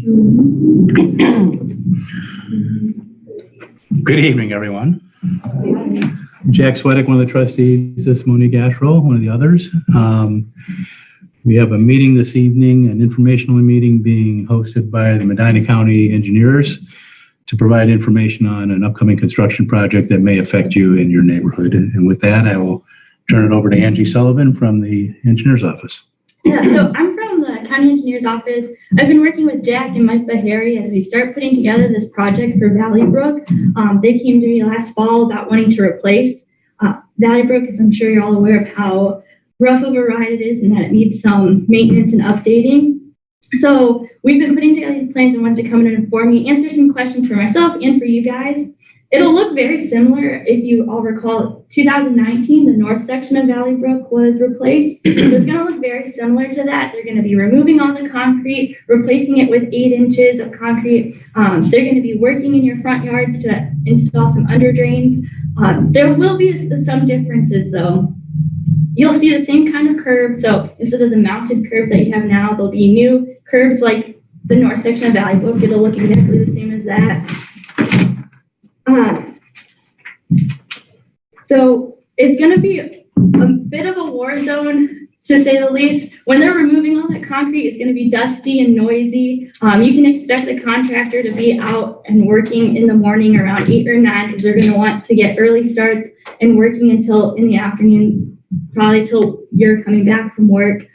Good evening, everyone. Jack Swedick, one of the trustees. This is Monique Asherle, one of the others. We have a meeting this evening, an informational meeting being hosted by the Medina County engineers to provide information on an upcoming construction project that may affect you in your neighborhood. And with that, I will turn it over to Angie Sullivan from the engineer's office. Yeah, so I'm from the county engineer's office. I've been working with Jack and Mike Bahari as we start putting together this project for Valley Brook. They came to me last fall about wanting to replace Valley Brook, as I'm sure you're all aware of how rough of a ride it is and that it needs some maintenance and updating. So we've been putting together these plans and wanted to come in and inform you, answer some questions for myself and for you guys. It'll look very similar. If you all recall, 2019, the north section of Valley Brook was replaced. So it's going to look very similar to that. They're going to be removing all the concrete, replacing it with 8 inches of concrete. They're going to be working in your front yards to install some under drains. There will be some differences though. You'll see the same kind of curbs. So instead of the mounted curbs that you have now, there'll be new curbs like the north section of Valley Brook. It'll look exactly the same as that. So it's going to be a bit of a war zone, to say the least. When they're removing all that concrete, it's going to be dusty and noisy. You can expect the contractor to be out and working in the morning around 8 or 9 because they're going to want to get early starts and working until in the afternoon, probably till you're coming back from work.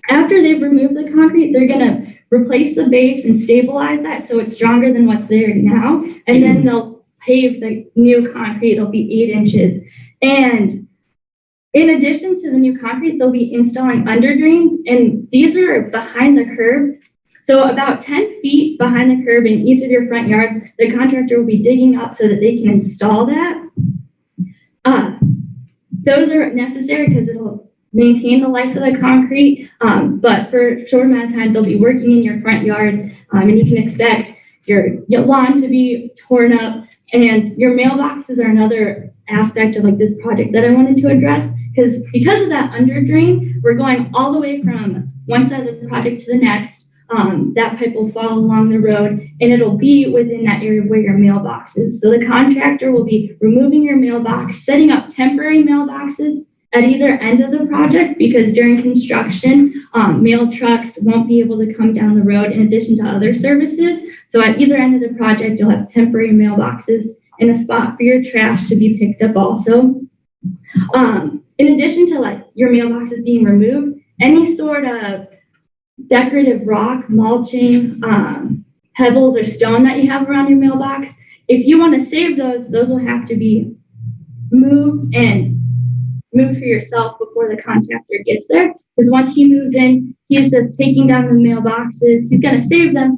After they've removed the concrete, they're going to replace the base and stabilize that so it's stronger than what's there now. And then they'll pave the new concrete. It'll be 8 inches. And in addition to the new concrete, they'll be installing under drains. And these are behind the curbs. So about 10 feet behind the curb in each of your front yards, the contractor will be digging up so that they can install that. Those are necessary because it'll maintain the life of the concrete, but for a short amount of time, they'll be working in your front yard, and you can expect your lawn to be torn up, and your mailboxes are another aspect of like this project that I wanted to address, because of that under drain, we're going all the way from one side of the project to the next. That pipe will fall along the road, and it'll be within that area where your mailbox is. So the contractor will be removing your mailbox, setting up temporary mailboxes at either end of the project, because during construction, mail trucks won't be able to come down the road in addition to other services. So at either end of the project, you'll have temporary mailboxes and a spot for your trash to be picked up also. In addition to like your mailboxes being removed, any sort of decorative rock, mulching, pebbles or stone that you have around your mailbox, if you want to save those will have to be moved for yourself before the contractor gets there. Because once he moves in, he's just taking down the mailboxes. He's going to save them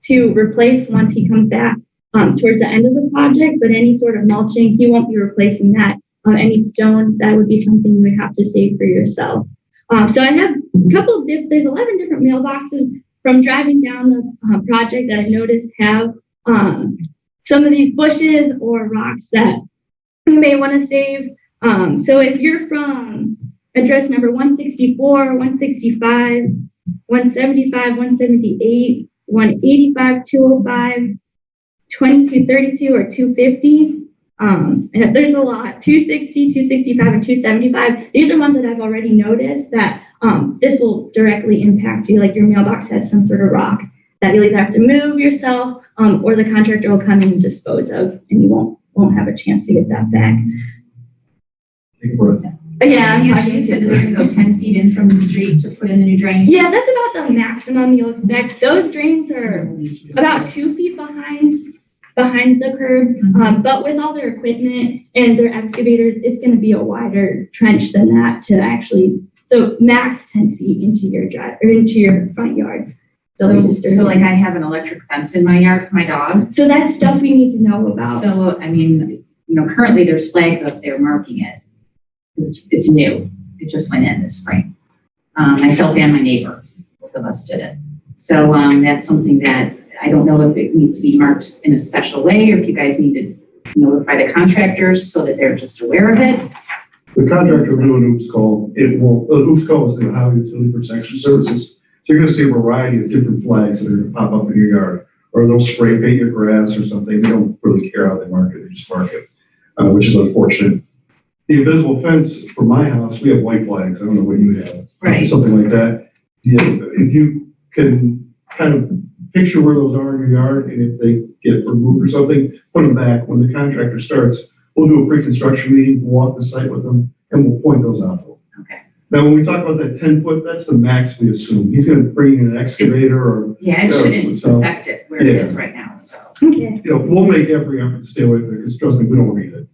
to replace once he comes back towards the end of the project. But any sort of mulching, he won't be replacing that. Any stone, that would be something you would have to save for yourself. So I have a couple of there's 11 different mailboxes from driving down the project that I noticed have some of these bushes or rocks that you may want to save. So if you're from address number 164, 165, 175, 178, 185, 205, 2232, or 250, and there's a lot, 260, 265, and 275. These are ones that I've already noticed that this will directly impact you, like your mailbox has some sort of rock that you'll either have to move yourself or the contractor will come in and dispose of, and you won't have a chance to get that back. Yeah, you said they're going to go 10 feet in from the street to put in the new drains. Yeah, that's about the maximum you'll expect. Those drains are about 2 feet behind the curb, but with all their equipment and their excavators, it's going to be a wider trench than that to actually. So max 10 feet into your drive or into your front yards. So like I have an electric fence in my yard for my dog. So that's stuff we need to know about. So I mean, currently there's flags up there marking it. It's new. It just went in this spring. Myself and my neighbor, both of us did it. So that's something that I don't know if it needs to be marked in a special way or if you guys need to notify the contractors so that they're just aware of it. The contractor will do an OOPS call. It will, OOPS call is the Ohio Utility Protection Services. you're going to see a variety of different flags that are going to pop up in your yard, or they'll spray paint your grass or something. They don't really care how they mark it; they just mark it, which is unfortunate. The invisible fence for my house, we have white flags. I don't know what you have, Right. something like that. Yeah, if you can kind of picture where those are in your yard, and if they get removed or something, put them back. When the contractor starts, we'll do a pre-construction meeting, we'll walk the site with them, and we'll point those out to them. Okay. Now, when we talk about that 10-foot, that's the max we assume. He's going to bring in an excavator or, Yeah, it shouldn't so, affect it where it is right now, so. Okay. we'll make every effort to stay away from it, because trust me, we don't want to get it.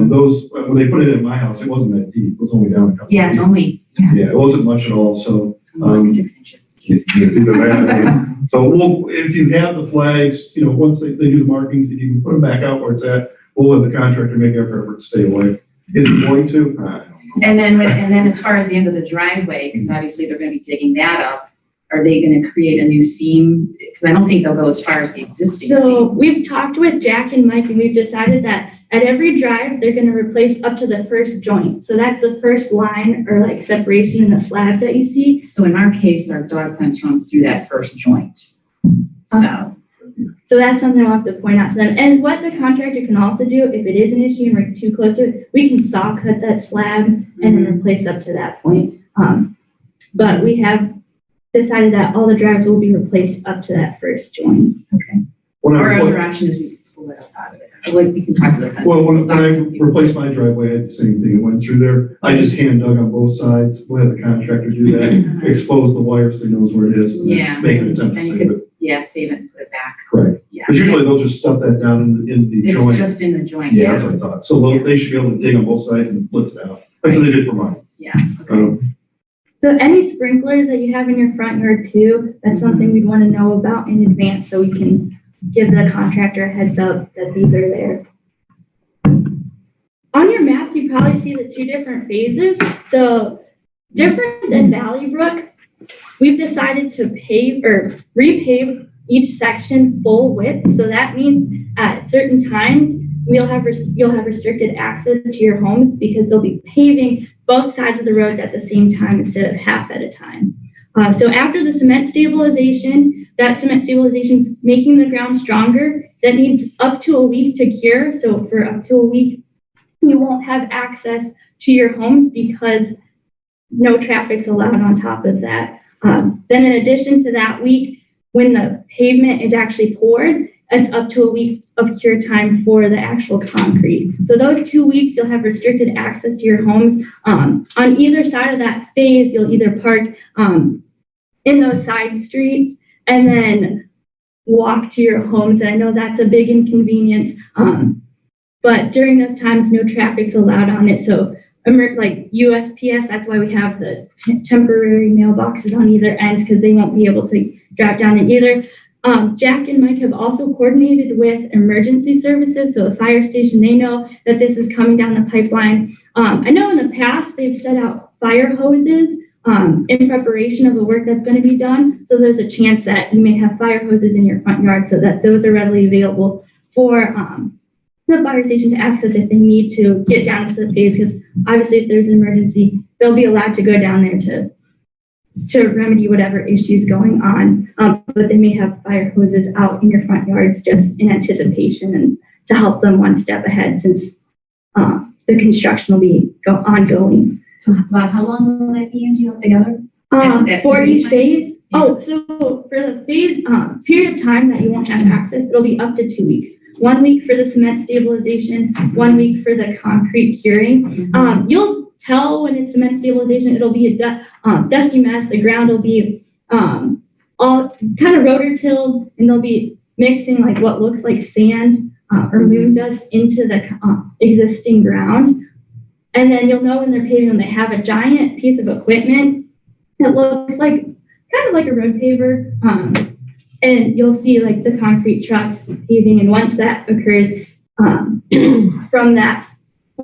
Those, when they put it in my house, it wasn't that deep. It was only down a couple. Yeah, it's feet. only, Yeah, it wasn't much at all, so. it's only like 6 inches. Either that, so if you have the flags, once they do the markings, if you can put them back out where it's at, we'll let the contractor make every effort to stay away. Is he going to? I don't know. And then as far as the end of the driveway, because obviously they're going to be digging that up, are they going to create a new seam? Because I don't think they'll go as far as the existing So seam. we've talked with Jack and Mike, and we've decided that at every drive, they're gonna replace up to the first joint. So that's the first line or like separation in the slabs that you see. So in our case, our dog fence runs through that first joint. So, So that's something we'll have to point out to them. And what the contractor can also do, if it is an issue and we're too close to it, we can saw cut that slab and then replace up to that point. But we have decided that all the drives will be replaced up to that first joint. okay. When Our I, other option is we pull it up out of it. Or like we can talk to the fence. well, when I replaced my driveway, I had the same thing. It went through there. I just hand dug on both sides. We'll have the contractor do that. Expose the wires so he knows where it is. And then Yeah. make an attempt to And you save could- it. Yeah, save it and put it back. Correct. Yeah. But usually they'll just stuff that down in the It's joint. just in the joint. Yeah, that's what I thought. So they should be able to dig on both sides and lift it out. That's what they did for mine. Yeah. So any sprinklers that you have in your front yard too, that's something we'd want to know about in advance so we can give the contractor a heads up that these are there. On your maps, you probably see the two different phases. So different than Valley Brook, we've decided to pave or repave each section full width. So that means at certain times, you'll have restricted access to your homes because they'll be paving both sides of the roads at the same time instead of half at a time. So after the cement stabilization, that cement stabilization is making the ground stronger. That needs up to a week to cure. So for up to a week, you won't have access to your homes because no traffic's allowed on top of that. Then in addition to that week, when the pavement is actually poured, it's up to a week of cure time for the actual concrete. So those 2 weeks, you'll have restricted access to your homes. On either side of that phase, you'll either park in those side streets and then walk to your homes. And I know that's a big inconvenience. But during those times, no traffic's allowed on it. So like USPS, that's why we have the temporary mailboxes on either ends because they won't be able to drive down it either. Jack and Mike have also coordinated with emergency services. So the fire station, they know that this is coming down the pipeline. I know in the past they've set out fire hoses in preparation of the work that's going to be done. So there's a chance that you may have fire hoses in your front yard so that those are readily available for the fire station to access if they need to get down to the phase. Because obviously if there's an emergency, they'll be allowed to go down there to remedy whatever issues going on. But they may have fire hoses out in your front yards just in anticipation and to help them one step ahead since the construction will be ongoing. So about how long will that be, Angie, altogether? For each phase? Oh, so for the phase period of time that you won't have access, it'll be up to 2 weeks. 1 week for the cement stabilization, 1 week for the concrete curing. You'll tell when it's cement stabilization, it'll be a dusty mess. The ground will be all kind of rotor tilled, and they'll be mixing like what looks like sand or moon dust into the existing ground. And then you'll know when they're paving when they have a giant piece of equipment that looks like kind of like a road paver. And you'll see like the concrete trucks paving. And once that occurs, from that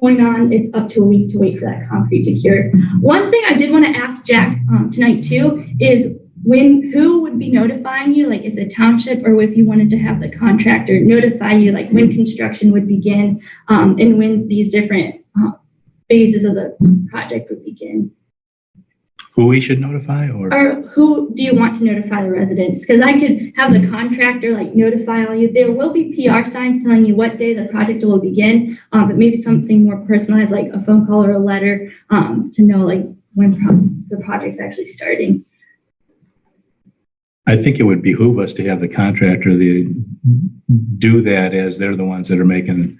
point on, it's up to a week to wait for that concrete to cure. One thing I did want to ask Jack tonight too is who would be notifying you, like if the township or if you wanted to have the contractor notify you, like when construction would begin and when these different phases of the project would begin. Who we should notify or? Or who do you want to notify the residents? Because I could have the contractor like notify all you. There will be PR signs telling you what day the project will begin, but maybe something more personalized, like a phone call or a letter, to know like when the project's actually starting. I think it would behoove us to have the contractor do that, as they're the ones that are making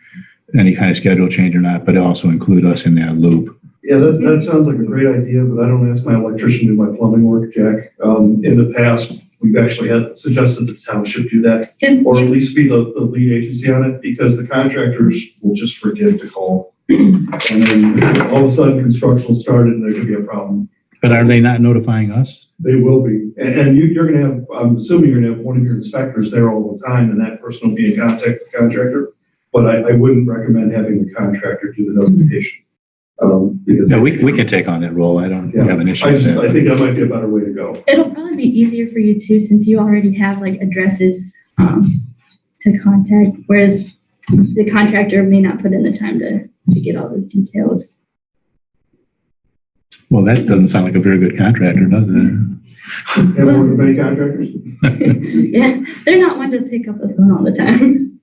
any kind of schedule change or not, but also include us in that loop. Yeah, that sounds like a great idea, but I don't ask my electrician to do my plumbing work, Jack. In the past, we've actually had suggested the township do that, or at least be the lead agency on it, because the contractors will just forget to call. And then all of a sudden, construction will start and there could be a problem. But are they not notifying us? They will be. And you're going to have, I'm assuming you're going to have one of your inspectors there all the time, and that person will be in contact with the contractor. But I wouldn't recommend having the contractor do the notification. Because Yeah, we can take on that role. I don't have an issue with that. I think that might be a better way to go. It'll probably be easier for you too, since you already have like addresses to contact, whereas the contractor may not put in the time to get all those details. Well, that doesn't sound like a very good contractor, does it? Have worked with many contractors? Yeah, they're not one to pick up the phone all the time.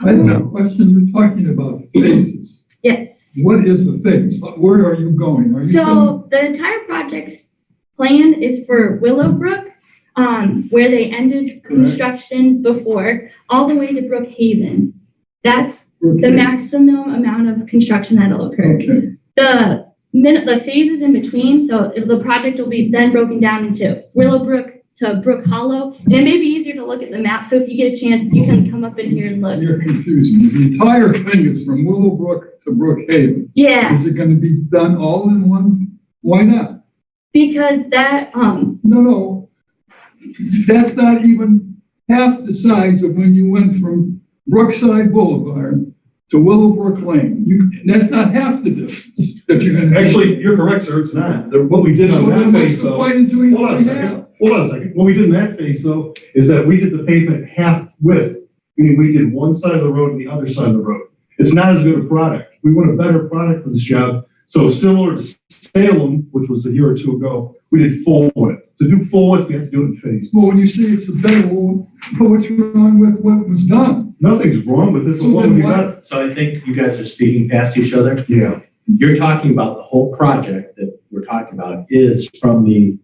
I have a question. You're talking about phases. Yes. What is the phase? Where are you going? Are you So the entire project's plan is for Willowbrook, where they ended construction before, all the way to Brookhaven. That's the maximum amount of construction that'll occur. Okay. The phases in between, so the project will be then broken down into Willowbrook to Brook Hollow, and it may be easier to look at the map. So if you get a chance, you can come up in here and look. You're confusing me. The entire thing is from Willowbrook to Brookhaven. Yeah, Is it going to be done all in one? Why not? because that No. That's not even half the size of when you went from Brookside Boulevard to Willowbrook Lane. That's not half the distance that you're going to. Actually, you're correct, sir. It's not. What we did on that What's phase, the though. point in doing Hold on a what we second. have? Hold on a second. What we did in that phase, though, is that we did the pavement half width, meaning we did one side of the road and the other side of the road. It's not as good a product. We want a better product for this job. So similar to Salem, which was a year or two ago, we did full width. To do full width, we have to do it in phases. Well, when you say it's a better one, what's wrong with what was done? Nothing's wrong with it, but what would be better? So I think you guys are speaking past each other. Yeah. You're talking about the whole project that we're talking about is from the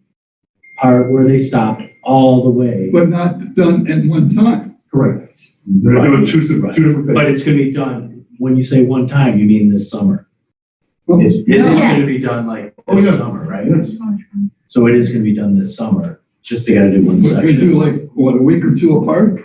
part where they stopped all the way. But not done at one time. Correct. They're doing two different But phases. it's gonna be done, when you say one time, you mean this summer. Well, It is Yeah. gonna be done like Oh, this yeah. summer, right? Yes. So it is gonna be done this summer, just they gotta do one We're going to do section. like, what, a week or two apart?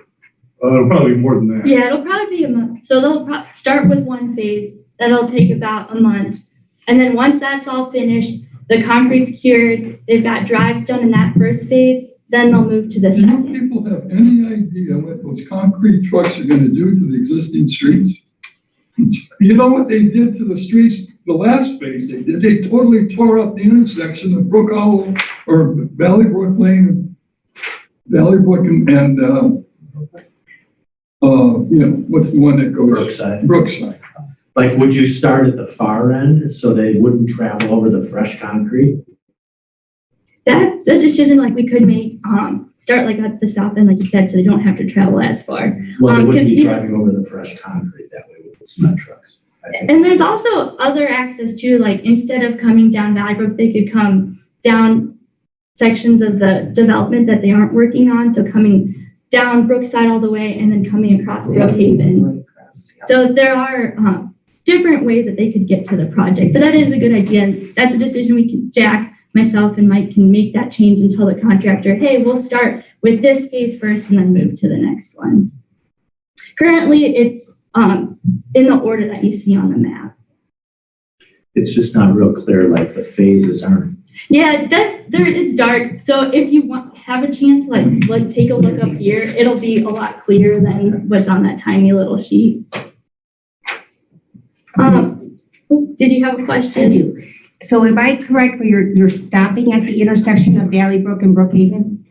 It'll probably be more than that. Yeah, it'll probably be a month. So they'll start with one phase. That'll take about a month. And then once that's all finished, the concrete's cured, they've got drives done in that first phase, then they'll move to the Do you second. people have any idea what those concrete trucks are going to do to the existing streets? You know what they did to the streets, the last phase they did? They totally tore up the intersection of Brook Hollow or Valley Brook Lane, Valley Brook and what's the one that goes? Brookside. Brookside. Like, would you start at the far end so they wouldn't travel over the fresh concrete? That's a decision like we could make, start like at the south end, like you said, so they don't have to travel as far. Well, they wouldn't 'cause, be you know- driving over the fresh concrete that way with the cement trucks. I think. And there's also other access too, like instead of coming down Valley Brook, they could come down sections of the development that they aren't working on. So coming down Brookside all the way and then coming across Brookhaven. So there are different ways that they could get to the project, but that is a good idea. And that's a decision we can, Jack, myself, and Mike can make that change and tell the contractor, hey, we'll start with this phase first and then move to the next one. Currently, it's in the order that you see on the map. It's just not real clear, like the phases aren't. Yeah, it's dark. So if you want to have a chance, like take a look up here, it'll be a lot clearer than what's on that tiny little sheet. Did you have a question? I do. So am I correct where you're stopping at the intersection of Valley Brook and Brookhaven?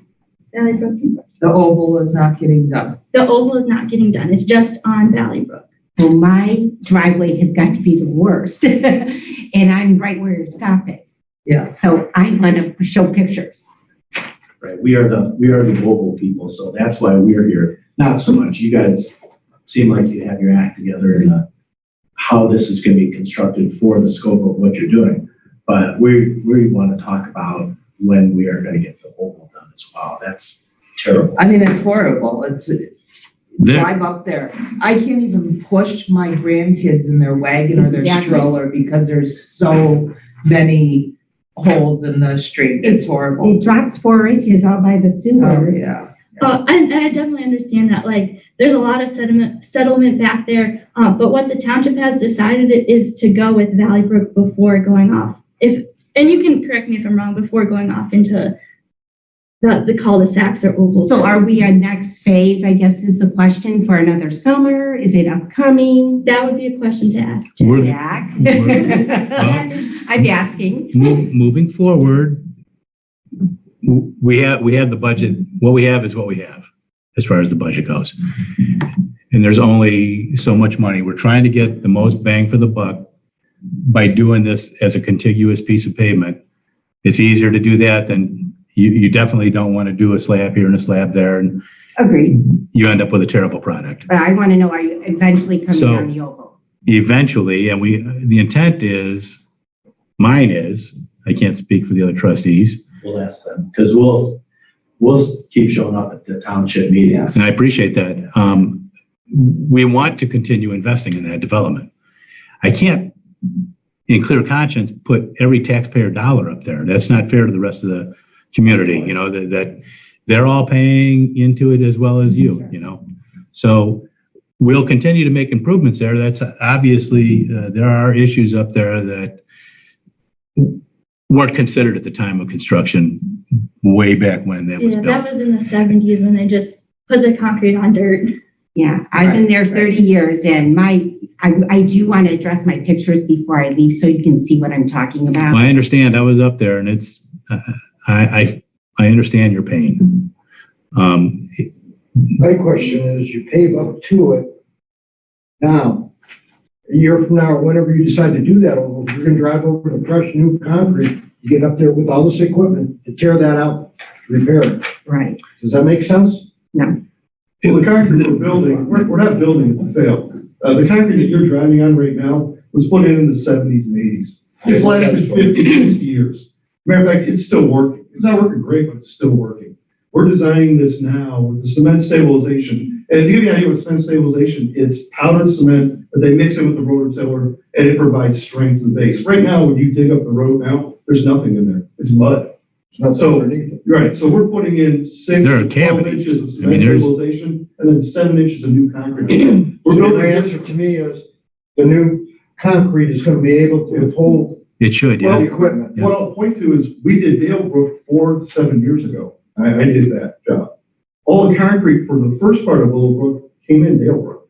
Valley Brook. The oval is not getting done. The oval is not getting done. It's just on Valley Brook. Well, my driveway has got to be the worst. And I'm right where you're stopping. Yeah. So I want to show pictures. Right, we are the local people, so that's why we're here. Not so much, you guys seem like you have your act together in how this is gonna be constructed for the scope of what you're doing. But we want to talk about when we are gonna get the oval done as well. That's terrible. I mean, it's horrible. It's, drive up there. I can't even push my grandkids in their wagon or their Exactly. stroller because there's so many holes in the street. It's horrible. It drops 4 inches out by the Oh, sewers. yeah. And I definitely understand that, like, there's a lot of settlement back there, but what the township has decided is to go with Valley Brook before going off. And you can correct me if I'm wrong, before going off into the cul-de-sacs or ovals. So are we at next phase, I guess is the question, for another summer? Is it upcoming? That would be a question to ask. Jack. We're- Jack? Well- I'm asking. Moving forward, we have the budget. What we have is what we have as far as the budget goes. And there's only so much money. We're trying to get the most bang for the buck by doing this as a contiguous piece of pavement. It's easier to do that than you definitely don't want to do a slab here and a slab there, and Agreed. you end up with a terrible product. But I want to know, are you eventually coming So- on the oval? Eventually, and the intent is, mine is, I can't speak for the other trustees, We'll ask them, because we'll keep showing up at the township meetings. and I appreciate that. We want to continue investing in that development. I can't, in clear conscience, put every taxpayer dollar up there. That's not fair to the rest of the community, you know, that they're all paying into it as well as you, you know. So we'll continue to make improvements there. That's obviously, there are issues up there that weren't considered at the time of construction way back when that was Yeah, built. that was in the 70s when they just put the concrete on dirt. Yeah, I've been there 30 years and I do want to address my pictures before I leave so you can see what I'm talking about. Well, I understand. I was up there, and it's I understand your pain. My question is, you pave up to it now, a year from now, or whenever you decide to do that, you're gonna drive over the fresh new concrete, you get up there with all this equipment to tear that out, repair it. Right. Does that make sense? No. Well, the concrete we're building, we're not building it to fail. The concrete that you're driving on right now was put in the 70s and 80s. It's lasted 50, 60 years. Matter of fact, it's still working. It's not working great, but it's still working. We're designing this now with the cement stabilization. And to give you an idea with cement stabilization, it's powdered cement that they mix in with the rototiller, and it provides strength to the base. Right now, when you dig up the road now, there's nothing in there. It's mud. It's not So- underneath it. Right, so we're putting in 6 There are to 12 cavities. inches of I cement mean, there's- stabilization, and then 7 inches of new concrete. We're So building your this. answer to me is, the new concrete is gonna be able to withhold It should, the yeah. equipment. What I'll point to is, we did Dale Brook 7 years ago. I did that job. All the concrete for the first part of Willowbrook came in Dale Brook.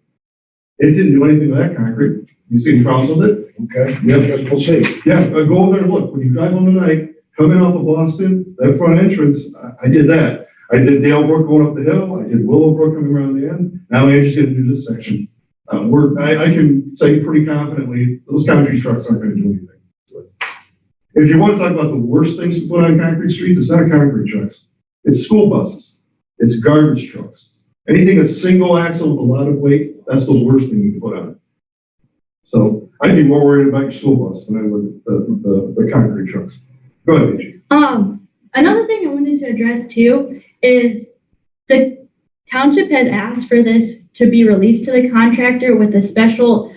It didn't do anything with that concrete. You see any problems with it? Okay, yeah, guess we'll see. Yeah, go over there and look. When you drive home tonight, coming off of Boston, that front entrance, I did that. I did Dale Brook going up the hill. I did Willowbrook coming around the end. Now Andrew's gonna do this section. I can say pretty confidently, those concrete trucks aren't gonna do anything. If you want to talk about the worst things to put on concrete streets, it's not concrete trucks. It's school buses. It's garbage trucks. Anything a single axle with a lot of weight, that's the worst thing you can put on it. So I'd be more worried about your school bus than I would the concrete trucks. Go ahead, Angie. Another thing I wanted to address too is the township has asked for this to be released to the contractor with a special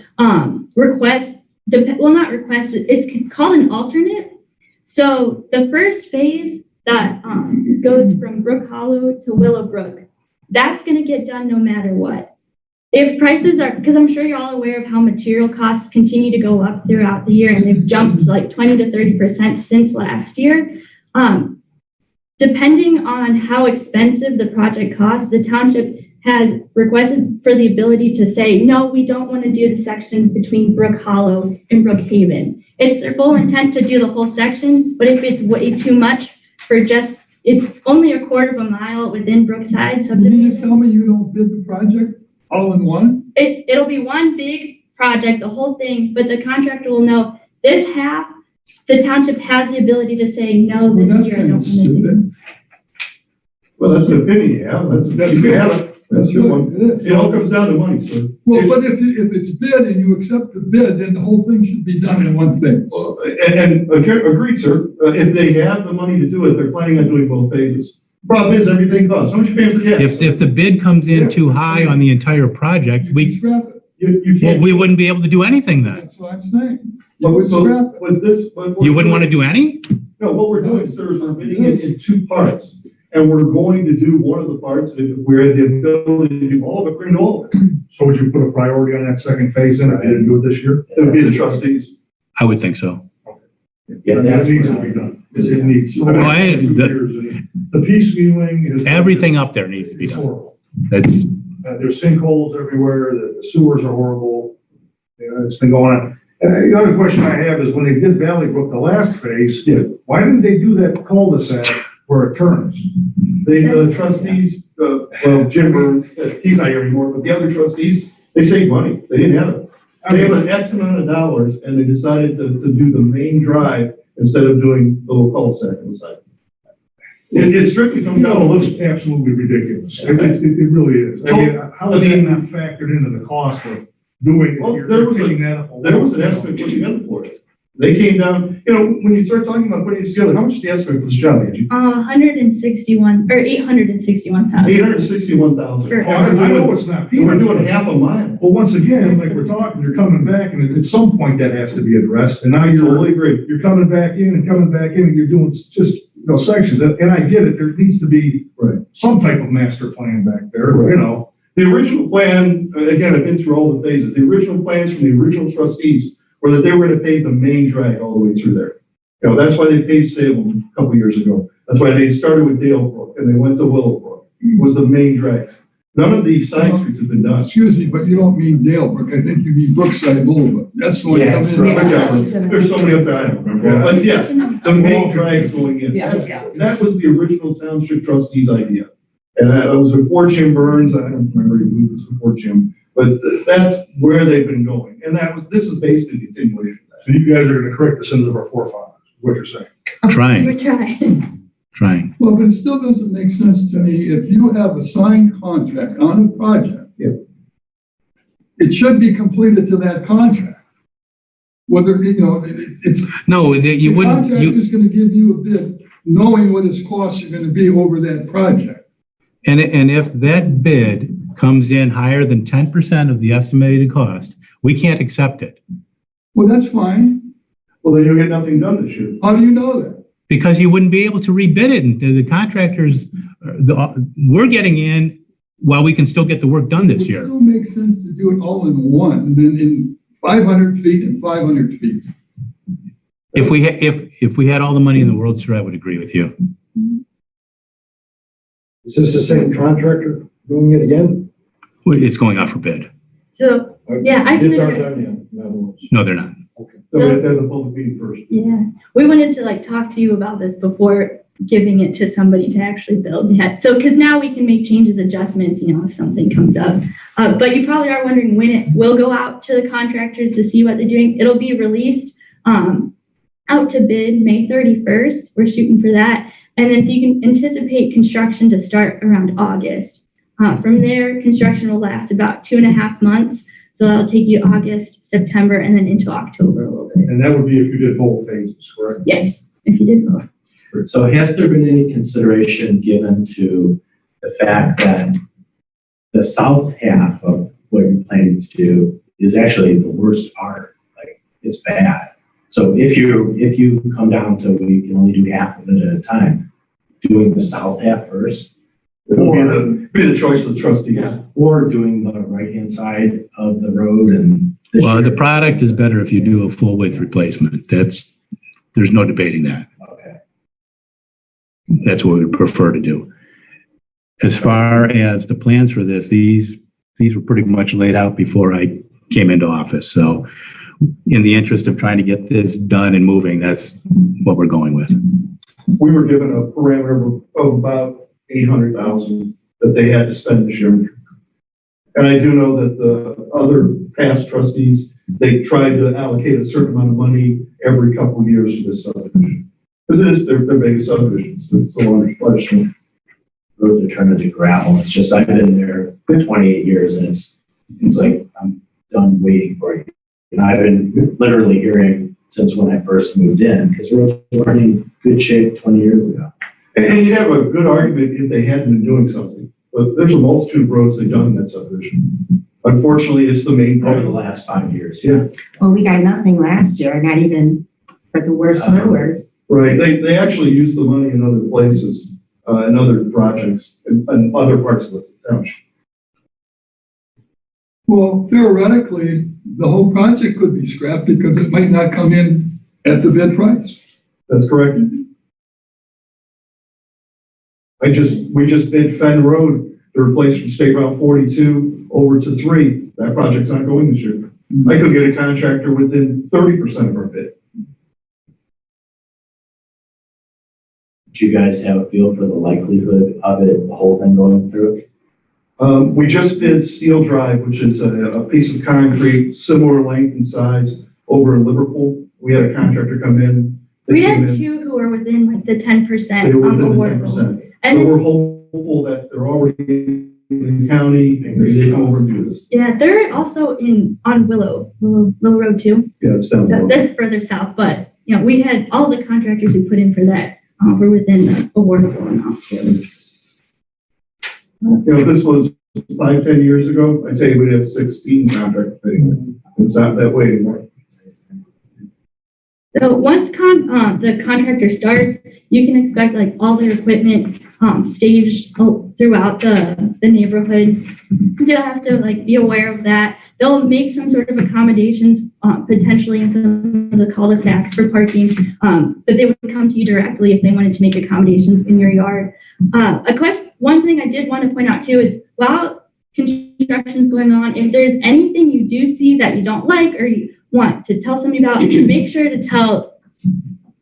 request. Well, not request, it's called an alternate. So the first phase that goes from Brook Hollow to Willowbrook, that's going to get done no matter what. If prices are, because I'm sure you're all aware of how material costs continue to go up throughout the year, and they've jumped like 20 to 30% since last year. Depending on how expensive the project costs, the township has requested for the ability to say, no, we don't want to do the section between Brook Hollow and Brookhaven. It's their full intent to do the whole section, but if it's way too much for just, it's only a quarter of a mile within Brookside You subdivision. mean to tell me you don't bid the project all in one? It'll be one big project, the whole thing, but the contractor will know this half The township has the ability to say, no, Well, this that's year I kind don't of want to do. stupid. Well, that's an opinion, yeah, that's you can have it. That's a good one. It is. It all comes down to money, sir. Well, but if it's bid and you accept the bid, then the whole thing should be done in one phase. Well, and agreed, sir. If they have the money to do it, they're planning on doing both phases. Problem is, everything costs. How much you paying for gas? If the bid comes in too high on the entire project, You can we, scrap it. You well, can't. we wouldn't be able to do anything then. That's what I'm saying. You would So, scrap it. with this, You wouldn't want to do any? No, what we're doing, sir, is we're bidding it in two parts. And we're going to do one of the parts, and if we had the ability to do all of it, we're going to do all of it. So would you put a priority on that second phase then, if you didn't do it this year? It would be the trustees. I would think so. Yeah, That that's needs to be done. It needs. Well, The piecemealing is. Everything up there needs to be It's done. horrible. That's, There's sinkholes everywhere, the sewers are horrible. You know, it's been going on. The other question I have is when they did Valley Brook, the last phase, why didn't they do that cul-de-sac where it turns? The trustees, well, Jim Burns, he's not here anymore, but the other trustees, they saved money. They didn't have it. They have an X amount of dollars, and they decided to do the main drive instead of doing the little cul-de-sac on the side. It strictly comes down No, to it looks. looks absolutely ridiculous. It really is. I mean, how is that not factored into the cost of doing? Well, you're there was picking that up There was an alone. estimate put together for it. They came down, you know, when you start talking about putting it together, how much is the estimate for this job, Angie? 161 or 861,000. 861,000. Sure. Oh, I know it's not. And we're doing half a mile. Well, once again, like we're talking, you're coming back and at some point that has to be addressed. And now Totally agree. you're coming back in and you're doing just, you know, sections. And I get it. There needs to be Right. some type of master plan back there, you know. The original plan, again, I've been through all the phases. The original plans from the original trustees were that they were going to pave the main drag all the way through there. You know, that's why they paved Salem a couple years ago. That's why they started with Dale Brook and they went to Willowbrook, was the main drag. None of these side streets have been done. Excuse me, but you don't mean Dalebrook. I think you mean Brookside Boulevard. That's the one Yeah, coming in. There's so many up there, I don't remember. But yes, the main drag's going in. Yeah. That was the original township trustees' idea. And that was before Jim Burns, I don't remember who was before Jim, but that's where they've been going. And this is basically a continuation of that. So you guys are going to correct the sins of our forefathers, what you're saying. trying, We're trying. trying. Well, but it still doesn't make sense to me if you have a signed contract on a project. Yeah. It should be completed to that contract. Whether, you know, it's. No, you The wouldn't, contractor's gonna give you a bid, knowing what his costs are gonna be over that project. and if that bid comes in higher than 10% of the estimated cost, we can't accept it Well, that's fine. Well, then you'll get nothing done this year. How do you know that? because you wouldn't be able to rebid it. And the contractors, we're getting in while we can still get the work done this It year. still makes sense to do it all in one, and then in 500 feet and 500 feet. If we had all the money in the world, sir, I would agree with you. Is this the same contractor doing it again? It's going out for bid. So, yeah, I can Bids aren't address- done yet, in other words. No, they're not. So we have to have the public meeting first. yeah, we wanted to like talk to you about this before giving it to somebody to actually build. Yeah. So, because now we can make changes, adjustments, you know, if something comes up. But you probably are wondering when it will go out to the contractors to see what they're doing. It'll be released out to bid May 31st. We're shooting for that. And then so you can anticipate construction to start around August. From there, construction will last about 2.5 months. So that'll take you August, September, and then into October a little bit. And that would be if you did both phases, correct? Yes, if you did both. So has there been any consideration given to the fact that the south half of what you're planning to do is actually the worst part? Like, it's bad. So if you come down to we can only do half of it at a time, doing the south half first, It'll be the choice of the trustee. or doing the right-hand side of the road and. this Well, the year- product is better if you do a full width replacement. There's no debating that. Okay. That's what we prefer to do. As far as the plans for this, these were pretty much laid out before I came into office. So in the interest of trying to get this done and moving, that's what we're going with. We were given a parameter of about 800,000 that they had to spend this year. And I do know that the other past trustees, they tried to allocate a certain amount of money every couple of years to this subdivision. Because it is their biggest subdivision, it's a large one. Roads are turning to gravel. It's just, I've been there for 28 years and it's like, I'm done waiting for you. And I've been literally hearing since when I first moved in, because roads weren't in good shape 20 years ago. And you'd have a good argument if they hadn't been doing something. But there's a multitude of roads they've done in that subdivision. Unfortunately, it's the main Over the problem. last 5 years. Yeah. Well, we got nothing last year, not even for the worst sewers. Right, they actually use the money in other places, in other projects, in other parts of the township. Well, theoretically, the whole project could be scrapped because it might not come in at the bid price. That's correct. We just bid Fenn Road to replace from State Route 42 over to 3. That project's not going this year. I could get a contractor within 30% of our bid. Do you guys have a feel for the likelihood of it, the whole thing going through? We just did Steel Drive, which is a piece of concrete, similar length and size, over in Liverpool. We had a contractor come in. They We came had in, two who were within like the 10% They were within the awardable. 10%. And So we're it's, hopeful that they're already in the county, maybe they come over and do this. yeah, they're also on Willow Road too. Yeah, it's down So below. that's further south, but you know, we had all the contractors who put in for that were within the awardable amount too. You know, if this was 5-10 years ago, I'd say we'd have 16 contractors bidding. It's not that way anymore. So once the contractor starts, you can expect like all their equipment staged throughout the neighborhood. So you'll have to like be aware of that. They'll make some sort of accommodations potentially in some of the cul-de-sacs for parking, but they would come to you directly if they wanted to make accommodations in your yard. One thing I did want to point out too is while construction's going on, if there's anything you do see that you don't like or you want to tell somebody about, make sure to tell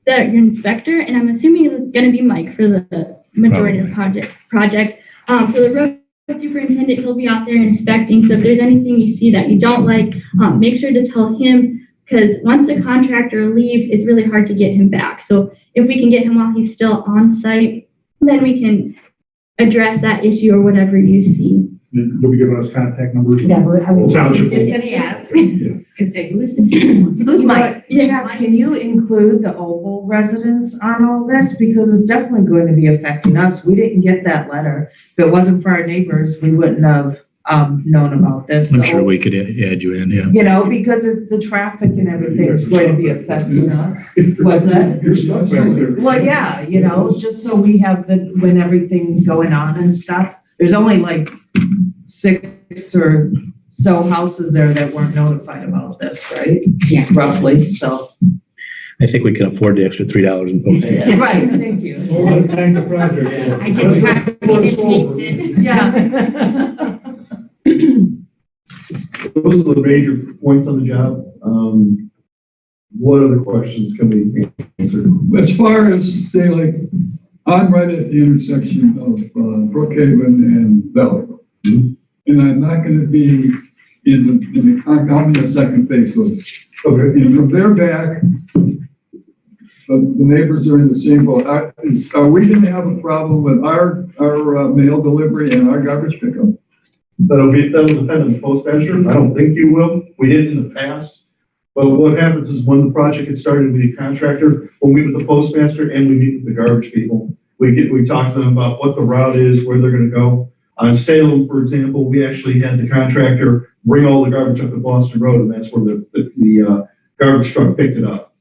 your inspector, and I'm assuming it's going to be Mike for the majority of the project. So the road superintendent, he'll be out there inspecting. So if there's anything you see that you don't like, make sure to tell him, because once the contractor leaves, it's really hard to get him back. So if we can get him while he's still on site, then we can address that issue or whatever you see. You'll be giving us contact numbers? Yeah, but I was Township. just gonna ask. Can say, who is this? Who's Mike? Jeff, can you include the Opal residents on all this? Because it's definitely going to be affecting us. We didn't get that letter. If it wasn't for our neighbors, we wouldn't have known about this. I'm sure we could add you in, yeah. You know, because of the traffic and everything is going to be affecting us. What's that? You're stuck back there. Well, yeah, you know, just so we have when everything's going on and stuff. There's only like 6 or so houses there that weren't notified about this, right? Yeah. Roughly, so. I think we can afford the extra $3 in postage. Right, thank you. Well, thank the project. I just copied and pasted. Yeah. Those are the major points on the job. What other questions can we answer? As far as say like, I'm right at the intersection of Brookhaven and Valley Road. And I'm not gonna be I'm in the second phase of it. Okay. And from there back, the neighbors are in the same boat. Are we gonna have a problem with our mail delivery and our garbage pickup? That'll depend on the postmaster. I don't think you will. We did in the past. But what happens is when the project gets started with the contractor, we'll meet with the postmaster and we meet with the garbage people. We talk to them about what the route is, where they're gonna go. On Salem, for example, we actually had the contractor bring all the garbage up to Boston Road, and that's where the garbage truck picked it up.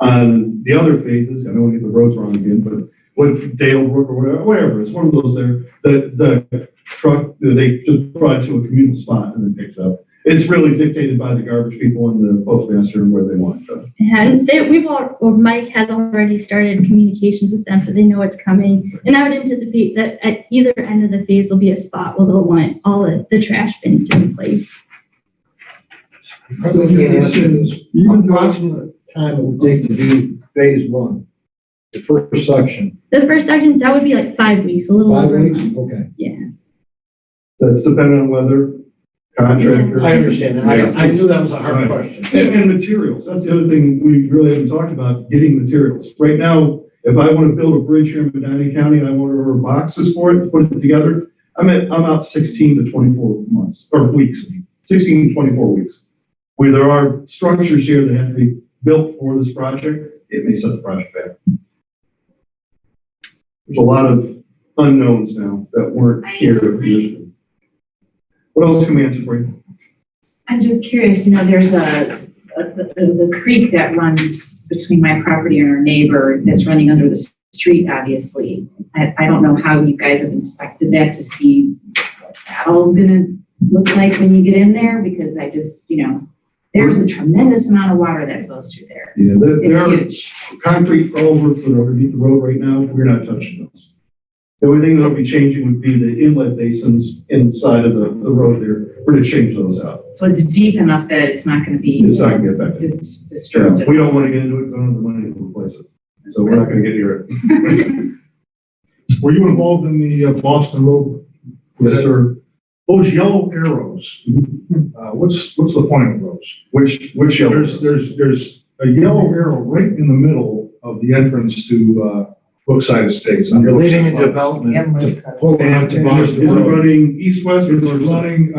On the other phases, I don't want to get the roads wrong again, but what Dale Brook or whatever, it's one of those there, the truck, they just brought it to a communal spot and then picked it up. It's really dictated by the garbage people and the postmaster and where they want it done. And Mike has already started communications with them, so they know it's coming. And I would anticipate that at either end of the phase, there'll be a spot where they'll want all of the trash bins to be placed. Probably can't answer this. Even though Approximate time it would take to do phase 1, the first section. The first section, that would be like 5 weeks, a little 5 over a weeks? month. Okay. Yeah. That's dependent on weather. contractor. I understand that. I knew that was a hard question. And materials, that's the other thing we really haven't talked about, getting materials. Right now, if I want to build a bridge here in Medina County and I want to order boxes for it, put it together, I'm out 16 to 24 months, or weeks, 16 to 24 weeks. Where there are structures here that have to be built for this project, it may set the project back. There's a lot of unknowns now that weren't here a few years ago. What else can we answer for you? I'm just curious, there's the creek that runs between my property and our neighbor that's running under the street, obviously. I don't know how you guys have inspected that to see what that all's gonna look like when you get in there, because I just, there's a tremendous amount of water that goes through there. Yeah, there It's are huge. concrete culverts that are underneath the road right now. We're not touching those. The only thing that'll be changing would be the inlet basins inside of the road there. We're gonna change those out. So it's deep enough that it's not gonna be It's not gonna get back. disturbed. We don't want to get into it, because I don't have the money to replace it. So we're not gonna get near it. Were you involved in the Boston Road? Yes, sir. Those yellow arrows, what's the point of those? Which yellow? There's a yellow arrow right in the middle of the entrance to Brookside Estates. You're leaving in development to pull on to Boston Is it Road. running east-west or It's north-south? running,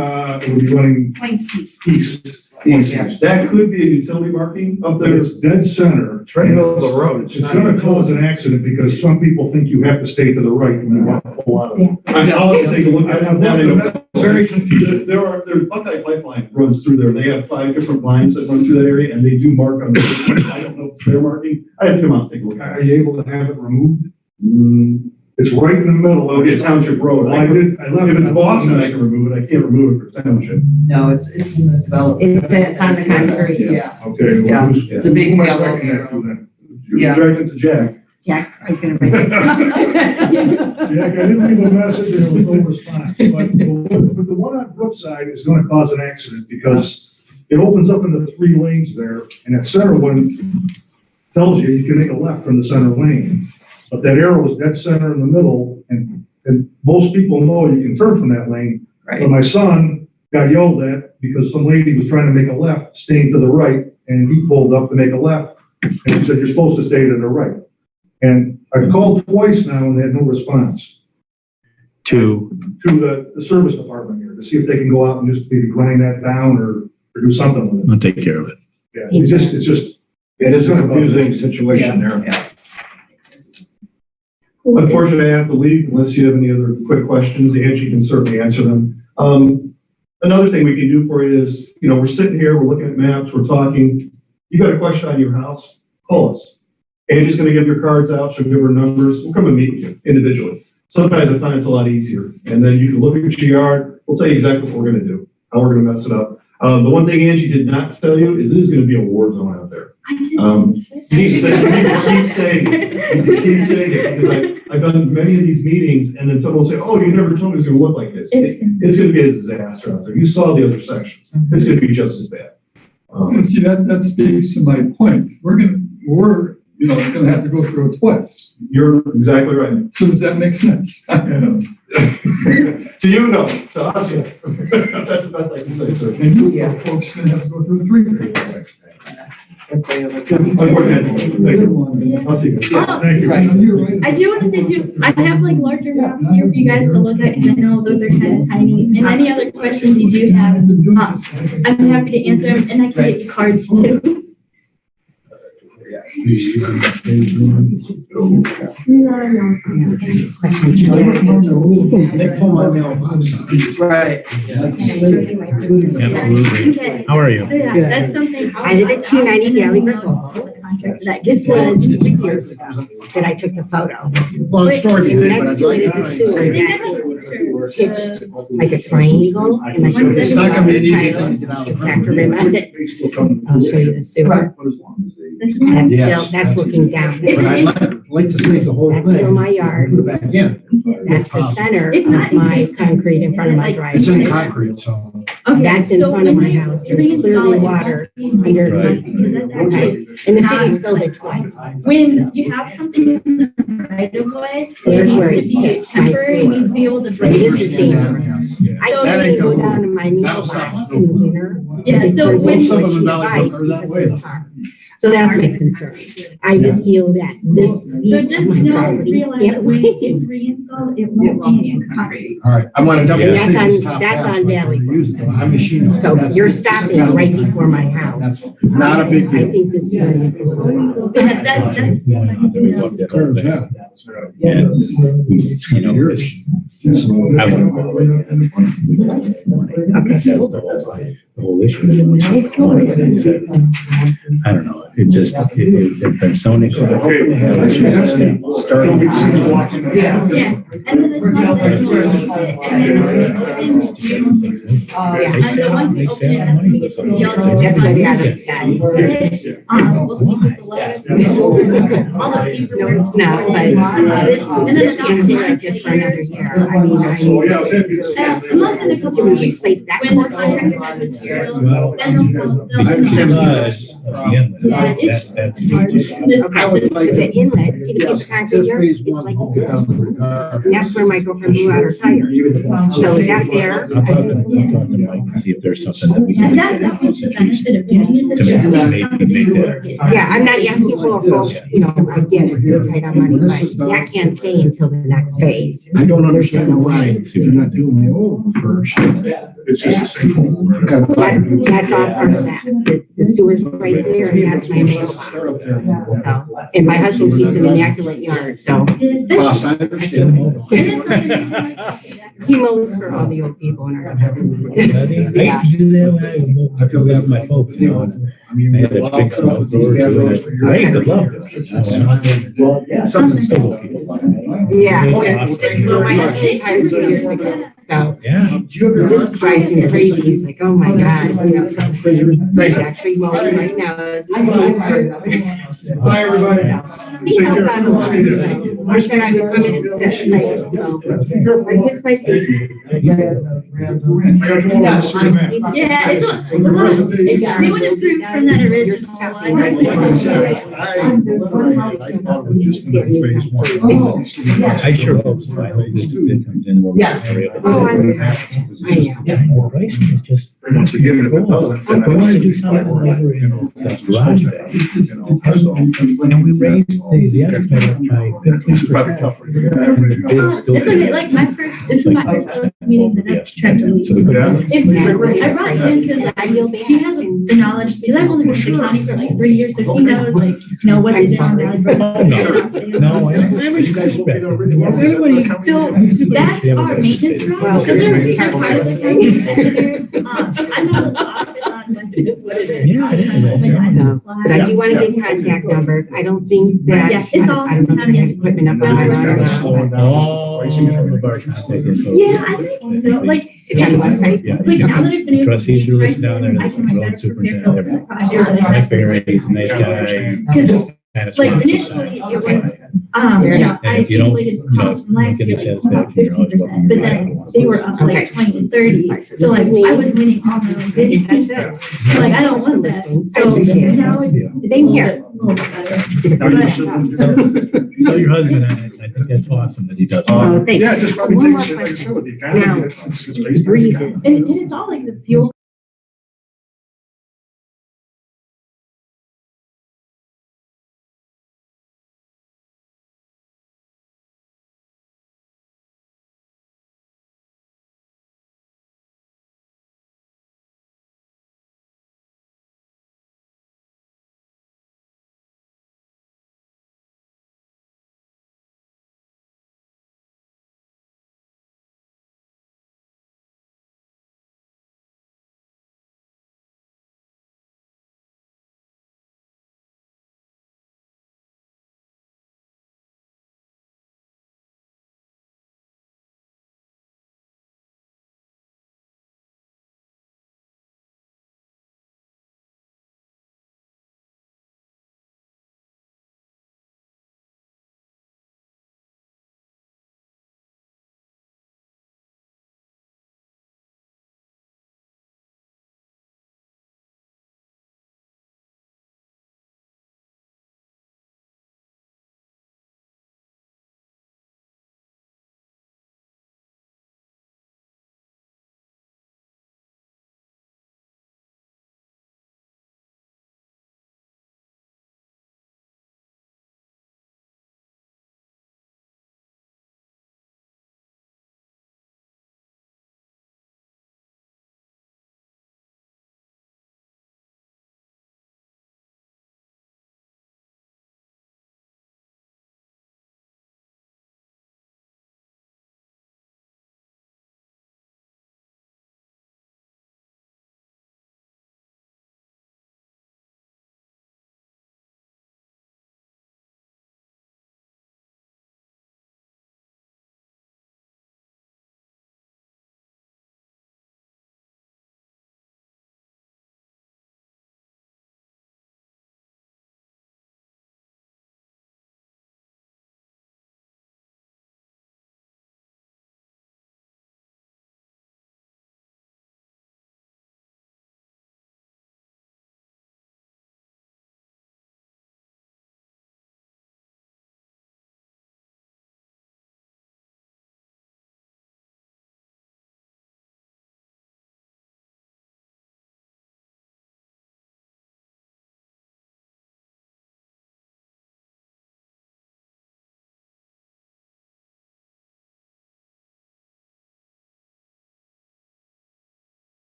it would be running Points east. east. East. That could be a utility marking up But there. it's dead center. It's right in the middle of the road. It's gonna cause an accident because some people think you have to stay to the right when you want to pull out of it. I'll have to take a look at I'm that. very confused. There's Buckeye Pipeline runs through there. They have 5 different lines that run through that area, and they do mark on the, I don't know if they're marking. I have to come out and take a look at Are you able to have it removed? it. It's right in the middle. It'll be a township road. Well, I left If it it's in Boston, I Boston. can remove it. I can't remove it for township. No, it's in the development. It's on the concrete. Yeah, Okay. Yeah. Well, it's a big who am I yellow directing that arrow. to then? You Yeah. direct it to Jack. Jack, I'm gonna write this down. Jack, I didn't leave a message and there was no response, but the one on Brookside is gonna cause an accident because it opens up into 3 lanes there, and that center one tells you can make a left from the center lane. But that arrow is dead center in the middle, and most people know you can turn from that lane. Right. But my son got yelled at because some lady was trying to make a left, staying to the right, and he pulled up to make a left, and he said, "You're supposed to stay to the right." And I've called twice now and they had no response To, to the service department here to see if they can go out and just maybe grind that down or do something with it. I'll take care of it. Yeah, it's just, It is a confusing situation there. Unfortunately, I have to leave unless you have any other quick questions. Angie can certainly answer them. Another thing we can do for you is, we're sitting here, we're looking at maps, we're talking. You got a question on your house? Call us. Angie's going to give your cards out. She'll give her numbers. We'll come and meet with you individually. Sometimes I find it's a lot easier. And then you can look at your yard. We'll tell you exactly what we're going to do, how we're going to mess it up. The one thing Angie did not tell you is it is going to be a war zone out there. Keep saying it, because I've done many of these meetings, and then someone will say, "Oh, you never told me it was going to look like this." It's going to be a disaster out there. You saw the other sections. It's going to be just as bad. See, that speaks to my point. We're gonna have to go through it twice. You're exactly right. So does that make sense? To you, no. To us, yes. That's the best I can say, sir. And you folks gonna have to go through 3 twice. Unfortunately, I'll see you. thank you. Right, you're right. I do want to say too, I have larger maps here for you guys to look at, because I know those are kind of tiny. And any other questions you do have, I'm happy to answer them, and I can get you cards too. They pull my mailbox. Right. Absolutely. Okay. How are you? So yeah, that's something. I live at 290 Galley Brook. That This was 3 years ago that I took the photo. Long story. And but next I'd to like it is a sewer that is pitched like a triangle. And I showed It's you not gonna be an easy the thing to get out of the factor rim of it. They still come. I'll show you the sewer. This one? That's Yes, still, that's looking down. But I'd like to see the whole thing. That's still my yard. Put it back in. That's the center It's of not my encased. concrete in front of my It's in driveway. concrete, so. Okay, That's in so front of when my you house. There's reinstall clearly it, water it won't be under Right. because that's actually, And the city's filled it twice. when you have something in the right of way, it There's where needs to be it's my temporary, it sewer. needs to be able to And breathe. this is dangerous. I So can't you even go can- down to my That'll mailbox stop in the winter. Yeah, because it so turns when- into Some a of them sheet Valley of Brook ice are that because way, of the though. tar. So that's my concern. I just feel that this So piece just of my know, property realize can't that when wait. it's reinstalled, it It won't won't be in concrete. All right, I'm on a double. Yeah. That's on Valley Brook. I'm machine. So you're stopping right before my house. Not a big I deal. think this hearing is a little. That's. Turns out. And, you know, it's, I wouldn't go away. That's the whole issue. I don't know, it just, it's been so neglected. Yeah, and then it's not that it's more expensive, and then it's in Yeah. and so once we open it, that's when we get to see all the. That's what Adam said. We'll keep this alive. All the paperwork. No, it's not, but this can't stay like this for another year. I mean, I So, yeah, I was happy to need. see A month and a couple Can we of weeks, replace that? when the cord? contractor has material, Well, then they'll. I understand the Because of the inlet, Yeah, it's that's hard. huge. This- Okay, the inlet, see the piece of concrete here? It's like this. That's where my girlfriend blew out her tire. So is that fair? I'm talking to Mike to see if there's something that we can. And that was the benefit of doing it this To way. make that. Yeah, I'm not asking for a full, you know, I get it, you're tight on money, but that can't stay until the next phase. I don't understand why you're not doing the old first. It's just a sinkhole. But that's all part of that. The sewer's right there and that's my mailbox. So, and my husband keeps an immaculate yard, so Boss, I understand. he mows for all the old people in our. I used to do that when I feel bad for my folks, you know. I mean, I had to fix some outdoors. I used to love it. Well, yeah. Something still people like. Yeah, Okay. just blew my husband's tire 2 years ago, so. Yeah. This drives him crazy. He's like, oh my God, you know, so he's actually mowing right now. Bye, everybody. He helps out a lot. So I said I would come in and sit night, so. I kiss my face. I gotta go on to see the man. Yeah, they would improve from that original one. I sure hope so. I hope this bid comes in. where we're able to- Oh, I know. Yeah, the pricing is just. Once again, if it doesn't, then We want to do something over in the garage. And we raised the estimate up by 50%. This is probably tough for you. It's still- It's okay, like this is my first public meeting that I've tried to lead. So we put it out. I brought him because I feel bad. he has the knowledge, because I've only been in the county for like 3 years, so he knows like, you know, what they did on Valley Brook. No, I respect it. Everybody. So that's our maintenance room. Well, So they're it's- part of the county engineer. I'm not in the office on Wednesday. Yeah, it is. So, but I do want to get contact numbers. I don't think that, Yeah, it's all I don't know if I have equipment up on my router. All of our contact info. Yeah, I think so, like. It's on the website. Yeah. Like now that I've been able to Trustees see are prices, listed down there. I can like Road better prepare superintendent, for the everything. project. Mike Barry's a nice guy. Because Kind of like smart. initially it was, Fair enough. I And if you don't, accumulated costs from last get year, the like satisfaction, you're always 15%, but then they were up Okay. like 20 and 30. Right, so So like this is me. I was winning all my own bidding. That's So like I don't want that. I So appreciate it. now it's Same a here. little bit better. Tell your husband that. I think that's awesome that he does. Oh, thanks. Yeah, it just probably One more takes, like I said, question. with the economy, Now, it's based on- the breezes. And it's all like the fuel